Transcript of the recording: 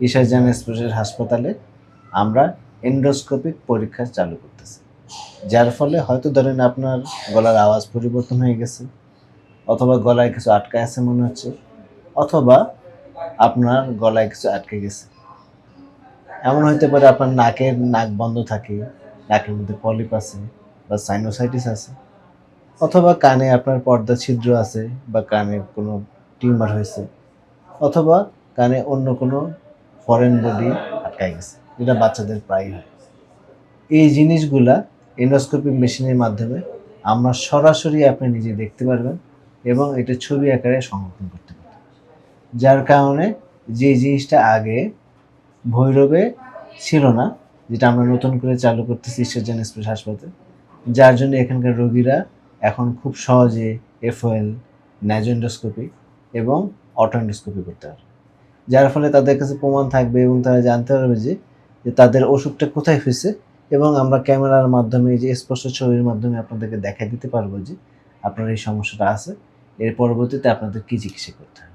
ঈশ্বরজান special হাসপাতালে আমরা endoscopic পরীক্ষা চালু করতেছি, যার ফলে হয়তো ধরেন আপনার গলার আওয়াজ পরিবর্তন হয়ে গেছে, অথবা গলায় কিছু আটকে আছে মনে হচ্ছে, অথবা আপনার গলায় কিছু আটকে গেছে। এমন হতে পারে আপনার নাক বন্ধ থাকে, নাকের মধ্যে পলিপ আছে বা সাইনোসাইটিস আছে, অথবা কানে আপনার পর্দা ছিদ্র আছে বা কানে কোনো টিউমার হয়েছে, অথবা কানে অন্য কোনো ফরেন বডি আটকায় গেছে, যেটা বাচ্চাদের প্রায় হয়। এই জিনিসগুলা এন্ডোস্কোপি মেশিনের মাধ্যমে আমরা সরাসরি আপনি নিজে দেখতে পারবেন এবং এটা ছবি আকারে সংরক্ষণ করতে পারবেন, যার কারণে যে জিনিসটা আগে ভৈরবে ছিল না, যেটা আমরা নতুন করে চালু করতেছি ঈশ্বরজান স্পেশাল হাসপাতালে, যার জন্য এখানকার রোগীরা এখন খুব সহজে এফওএল, ন্যাজোএন্ডোস্কোপি এবং অটোএন্ডোস্কোপি করতে পারে, যার ফলে তাদের কাছে প্রমাণ থাকবে এবং তারা জানতে পারবে যে তাদের ওষুধটা কোথায় হয়েছে, এবং আমরা ক্যামেরার মাধ্যমে, যে স্পষ্ট ছবির মাধ্যমে আপনাদেরকে দেখা দিতে পারবো যে আপনার এই সমস্যাটা আছে, এর পরবর্তীতে আপনাদের কী চিকিৎসা করতে হবে।